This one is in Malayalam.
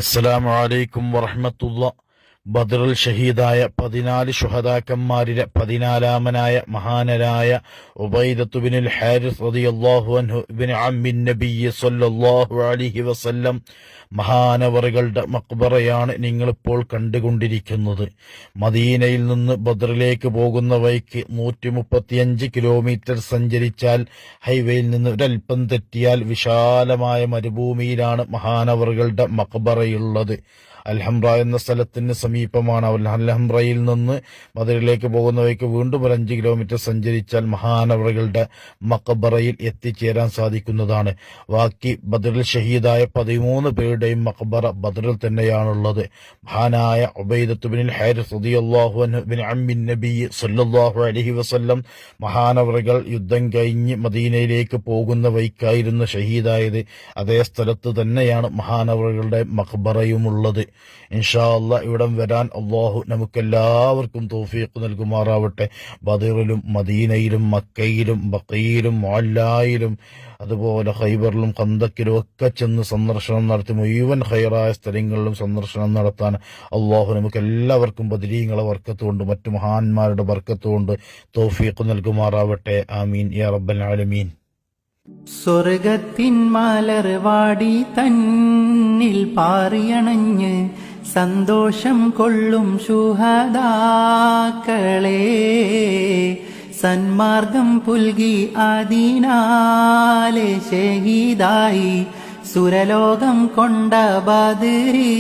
അസ്സലാമു അലൈക്കും വറഹ്മത്തുള്ളാഹി. ബദറിൽ ഷഹീദായ 14 ശുഹദാക്കന്മാരിലെ 14-മനായ മഹാനരായ ഉബൈദത്ത് ബിനുൽ ഹാരിസ് റളിയല്ലാഹു അൻഹു ഇബ്നു അമ്മിൻ നബിയ്യി സ്വല്ലല്ലാഹു അലൈഹി വസല്ലം മഹാനവറുകളുടെ മഖ്ബറയാണ് നിങ്ങളിപ്പോൾ കണ്ടുകൊണ്ടിരിക്കുന്നത്. മദീനയിൽ നിന്ന് ബദറിലേക്ക് പോകുന്ന വഴിക്ക് 135 കിലോമീറ്റർ സഞ്ചരിച്ചാൽ ഹൈവേയിൽ നിന്ന് ഒരൽപ്പം തെറ്റിയാൽ വിശാലമായ മരുഭൂമിയിലാണ് മഹാനവറുകളുടെ മഖ്ബറയുള്ളത്. അൽഹംറ എന്ന സ്ഥലത്തിന് സമീപമാണ്. അൽഹംറയിൽ നിന്ന് ബദറിലേക്ക് പോകുന്ന വഴിക്ക് വീണ്ടും ഒരു 5 കിലോമീറ്റർ സഞ്ചരിച്ചാൽ മഹാനവറുകളുടെ മഖ്ബറയിൽ എത്തിച്ചേരാൻ സാധിക്കുന്നതാണ്. ബാക്കി ബദറിൽ ഷഹീദായ 13 പേരുടെയും മഖ്ബറ ബദറിൽ തന്നെയാണുള്ളത്. മഹാനായ ഉബൈദത്ത് ബിനുൽ ഹാരിസ് റളിയല്ലാഹു അൻഹു ഇബ്നു അമ്മിൻ നബിയ്യി സ്വല്ലല്ലാഹു അലൈഹി വസല്ലം മഹാനവറുകൾ യുദ്ധം കഴിഞ്ഞ് മദീനയിലേക്ക് പോകുന്ന വഴിക്കായിരുന്നു ഷഹീദായത്. അതേ സ്ഥലത്ത് തന്നെയാണ് മഹാനവറുകളുടെ മഖ്ബറയുമുള്ളത്. ഇൻഷാ അല്ലാഹ് ഇവിടം വരാൻ അല്ലാഹു നമുക്കെല്ലാവർക്കും തൗഫീഖ് നൽകുമാറാവട്ടെ. ബദറിലും മദീനയിലും മക്കയിലും ബഖീലും മുഅല്ലായിലും അതുപോലെ ഖൈബറിലും ഖന്തക്കിലും ഒക്കെ ചെന്ന് സന്ദർശനം നടത്തി മുഴുവൻ ഖൈറായ സ്ഥലങ്ങളിലും സന്ദർശനം നടത്താൻ അല്ലാഹു നമുക്ക് എല്ലാവർക്കും ബദരീങ്ങളെ ബർക്കത്തുകൊണ്ട് മറ്റു മഹാന്മാരുടെ ബർക്കത്തുകൊണ്ട് തൗഫീഖ് നൽകുമാറാവട്ടെ. ആമീൻ യാ റബ്ബൽ ആലമീൻ. സ്വർഗത്തിൻ മലർവാടി തന്നിൽ പാറിയണഞ്ഞ് സന്തോഷം കൊള്ളും ശുഹദാക്കളെ, സന്മാർഗം പുൽകി അതിനാലെ ഷഹീദായി സുരലോകം കൊണ്ട ബദരി